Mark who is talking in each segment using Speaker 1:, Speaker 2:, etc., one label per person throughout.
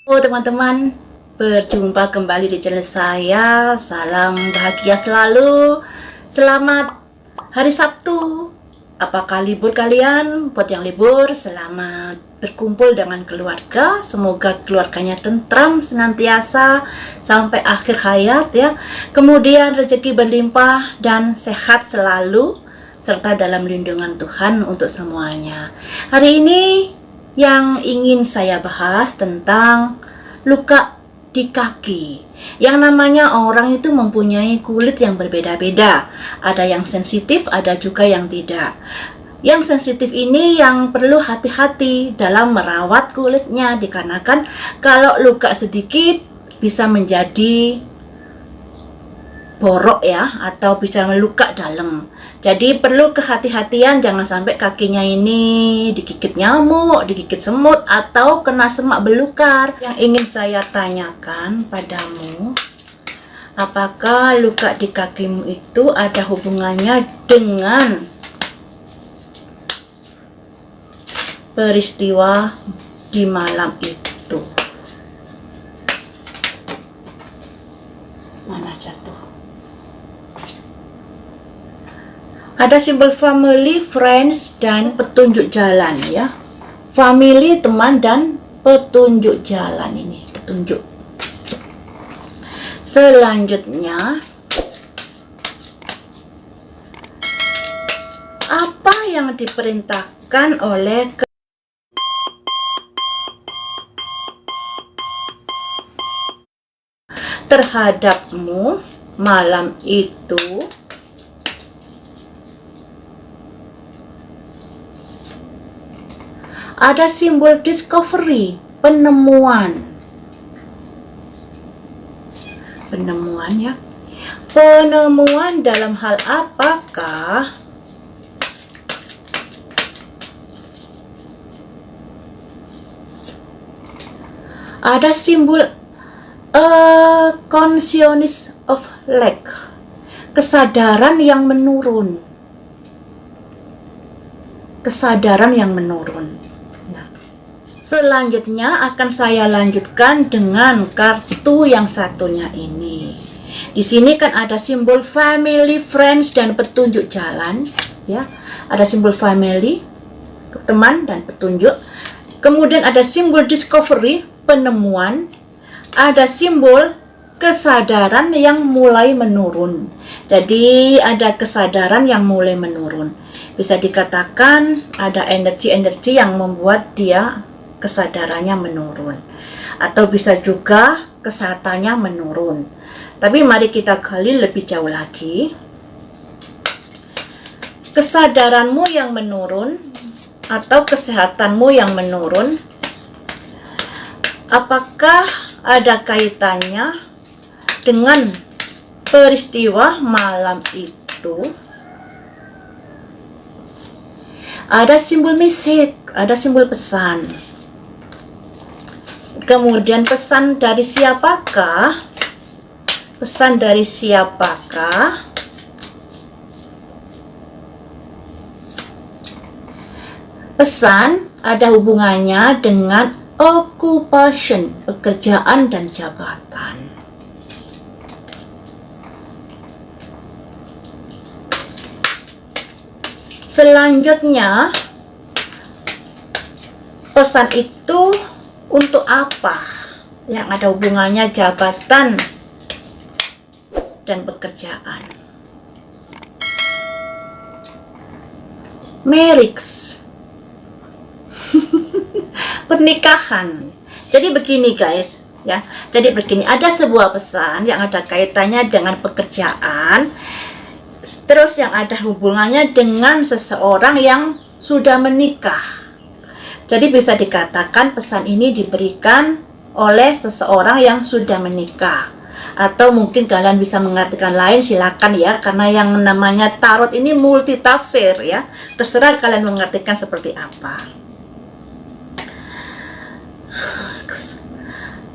Speaker 1: Oh teman-teman, berjumpa kembali di channel saya. Salam bahagia selalu. Selamat hari Sabtu. Apakah libur kalian? Buat yang libur, selamat berkumpul dengan keluarga. Semoga keluarganya tentram senantiasa sampai akhir hayat ya. Kemudian rezeki berlimpah dan sehat selalu, serta dalam lindungan Tuhan untuk semuanya. Hari ini yang ingin saya bahas tentang luka di kaki. Yang namanya orang itu mempunyai kulit yang berbeda-beda. Ada yang sensitif, ada juga yang tidak. Yang sensitif ini yang perlu hati-hati dalam merawat kulitnya, dikarenakan kalau luka sedikit bisa menjadi borok ya, atau bisa meluka dalam. Jadi perlu kehati-hatian, jangan sampai kakinya ini digigit nyamuk, digigit semut, atau kena semak belukar. Yang ingin saya tanyakan padamu, apakah luka di kakimu itu ada hubungannya dengan peristiwa di malam itu? Mana jatuh? Ada simbol family, friends, dan petunjuk jalan ya. Family, teman, dan petunjuk jalan ini, petunjuk. Selanjutnya, apa yang diperintahkan oleh terhadapmu malam itu? Ada simbol discovery, penemuan. Penemuan ya. Penemuan dalam hal apakah? Ada simbol consciousness of lack, kesadaran yang menurun. Kesadaran yang menurun. Selanjutnya akan saya lanjutkan dengan kartu yang satunya ini. Di sini kan ada simbol family, friends, dan petunjuk jalan, ya. Ada simbol family, teman dan petunjuk. Kemudian ada simbol discovery, penemuan. Ada simbol kesadaran yang mulai menurun. Jadi ada kesadaran yang mulai menurun. Bisa dikatakan ada energi-energi yang membuat dia kesadarannya menurun, atau bisa juga kesehatannya menurun. Tapi mari kita gali lebih jauh lagi. Kesadaranmu yang menurun atau kesehatanmu yang menurun, apakah ada kaitannya dengan peristiwa malam itu? Ada simbol message, ada simbol pesan. Kemudian pesan dari siapakah? Pesan dari siapakah? Pesan ada hubungannya dengan occupation, pekerjaan dan jabatan. Selanjutnya, pesan itu untuk apa? Yang ada hubungannya jabatan dan pekerjaan. Marriage, pernikahan. Jadi begini guys, ya. Jadi begini, ada sebuah pesan yang ada kaitannya dengan pekerjaan, terus yang ada hubungannya dengan seseorang yang sudah menikah. Jadi bisa dikatakan pesan ini diberikan oleh seseorang yang sudah menikah. Atau mungkin kalian bisa mengartikan lain, silakan ya, karena yang namanya tarot ini multi tafsir ya. Terserah kalian mengartikan seperti apa.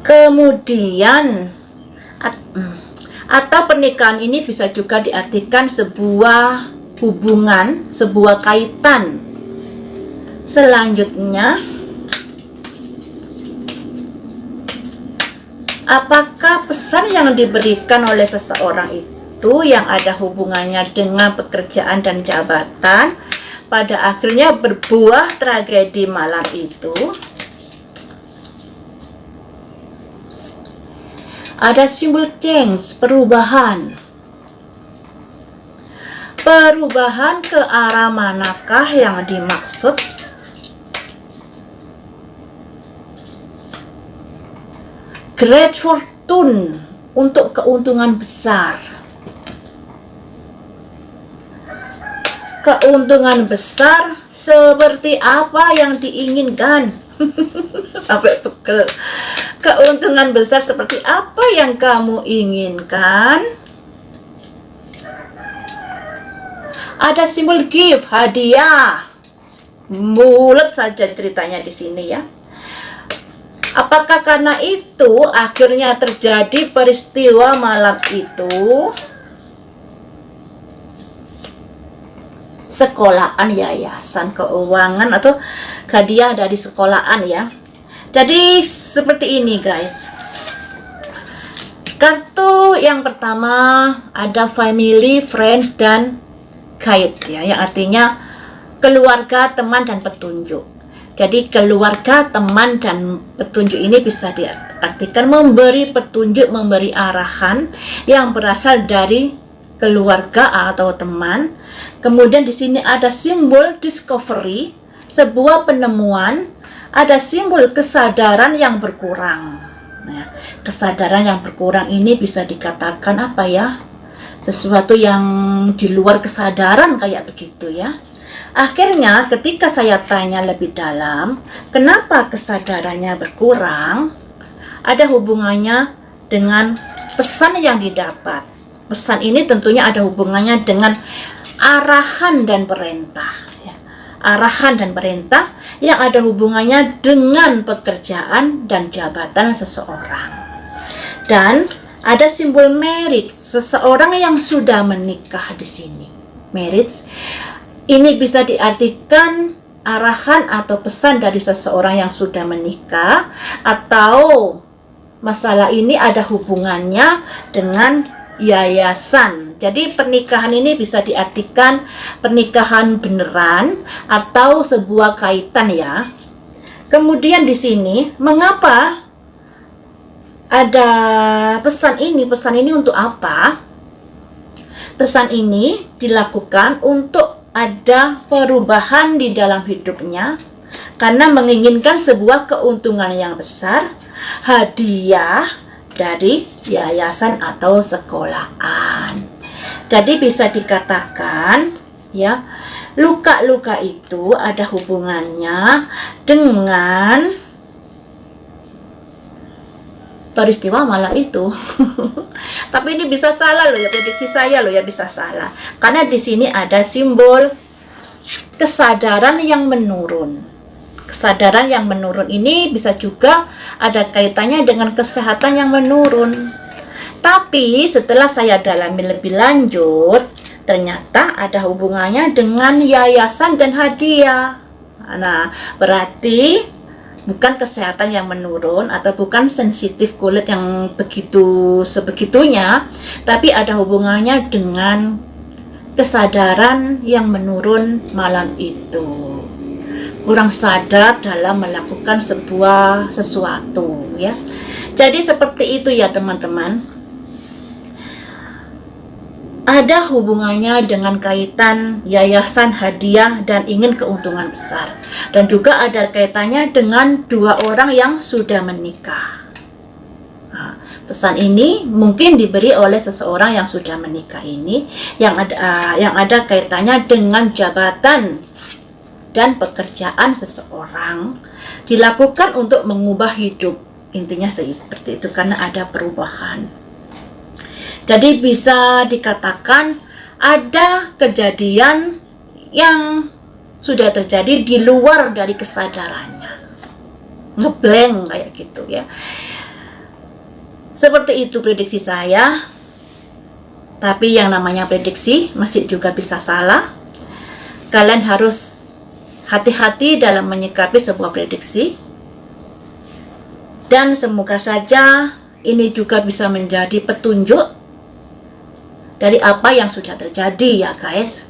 Speaker 1: Kemudian atau pernikahan ini bisa juga diartikan sebuah hubungan, sebuah kaitan. Selanjutnya Apakah pesan yang diberikan oleh seseorang itu yang ada hubungannya dengan pekerjaan dan jabatan pada akhirnya berbuah tragedi malam itu? Ada simbol change, perubahan. Perubahan ke arah manakah yang dimaksud? Great fortune, untuk keuntungan besar. Keuntungan besar seperti apa yang diinginkan? Sampai pegel. Keuntungan besar seperti apa yang kamu inginkan? Ada simbol gift, hadiah. Mulut saja ceritanya di sini ya. Apakah karena itu akhirnya terjadi peristiwa malam itu? Sekolahan, yayasan, keuangan, atau hadiah dari sekolahan ya. Jadi seperti ini guys. Kartu yang pertama ada family, friends, dan guide ya, yang artinya keluarga, teman, dan petunjuk. Jadi keluarga, teman, dan petunjuk ini bisa diartikan memberi petunjuk, memberi arahan yang berasal dari keluarga atau teman. Kemudian di sini ada simbol discovery, sebuah penemuan. Ada simbol kesadaran yang berkurang. Nah, kesadaran yang berkurang ini bisa dikatakan apa ya? Sesuatu yang di luar kesadaran kayak begitu ya. Akhirnya ketika saya tanya lebih dalam, kenapa kesadarannya berkurang? Ada hubungannya dengan pesan yang didapat. Pesan ini tentunya ada hubungannya dengan arahan dan perintah. Ya. Arahan dan perintah yang ada hubungannya dengan pekerjaan dan jabatan seseorang. Dan ada simbol marriage, seseorang yang sudah menikah di sini. Marriage ini bisa diartikan arahan atau pesan dari seseorang yang sudah menikah, atau masalah ini ada hubungannya dengan yayasan. Jadi pernikahan ini bisa diartikan pernikahan beneran atau sebuah kaitan ya. Kemudian di sini mengapa ada pesan ini? Pesan ini untuk apa? Pesan ini dilakukan untuk ada perubahan di dalam hidupnya karena menginginkan sebuah keuntungan yang besar, hadiah dari yayasan atau sekolahan. Jadi bisa dikatakan ya, luka-luka itu ada hubungannya dengan peristiwa malam itu. Tapi ini bisa salah loh ya, prediksi saya loh ya, bisa salah. Karena di sini ada simbol kesadaran yang menurun. Kesadaran yang menurun ini bisa juga ada kaitannya dengan kesehatan yang menurun. Tapi setelah saya dalami lebih lanjut, ternyata ada hubungannya dengan yayasan dan hadiah. Nah, berarti bukan kesehatan yang menurun atau bukan sensitif kulit yang begitu sebegitunya, tapi ada hubungannya dengan kesadaran yang menurun malam itu. Kurang sadar dalam melakukan sesuatu ya. Jadi seperti itu ya teman-teman. Ada hubungannya dengan kaitan yayasan, hadiah, dan ingin keuntungan besar. Dan juga ada kaitannya dengan dua orang yang sudah menikah. Nah, pesan ini mungkin diberi oleh seseorang yang sudah menikah ini, yang ada kaitannya dengan jabatan dan pekerjaan seseorang, dilakukan untuk mengubah hidup. Intinya seperti itu, karena ada perubahan. Jadi bisa dikatakan ada kejadian yang sudah terjadi di luar dari kesadarannya. Ngeblank kayak gitu ya. Seperti itu prediksi saya. Tapi yang namanya prediksi masih juga bisa salah. Kalian harus hati-hati dalam menyikapi sebuah prediksi. Dan semoga saja ini juga bisa menjadi petunjuk dari apa yang sudah terjadi ya guys.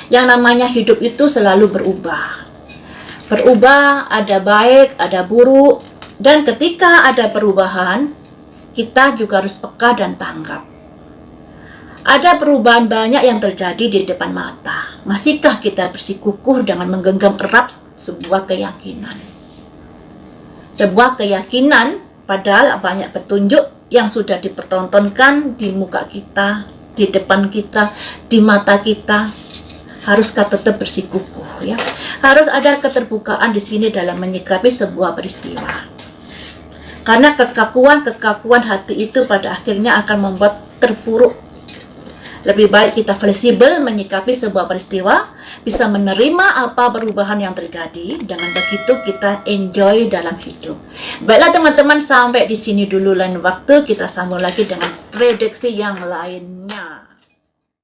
Speaker 1: Yang namanya hidup itu selalu berubah. Berubah, ada baik, ada buruk. Dan ketika ada perubahan, kita juga harus peka dan tanggap. Ada perubahan banyak yang terjadi di depan mata. Masihkah kita bersikukuh dengan menggenggam erat sebuah keyakinan? Sebuah keyakinan, padahal banyak petunjuk yang sudah dipertontonkan di muka kita, di depan kita, di mata kita. Haruskah tetap bersikukuh ya? Harus ada keterbukaan di sini dalam menyikapi sebuah peristiwa. Karena kekakuan hati itu pada akhirnya akan membuat terpuruk. Lebih baik kita fleksibel menyikapi sebuah peristiwa, bisa menerima apa perubahan yang terjadi. Dengan begitu kita enjoy dalam hidup. Baiklah teman-teman, sampai di sini dulu. Lain waktu kita sambung lagi dengan prediksi yang lainnya.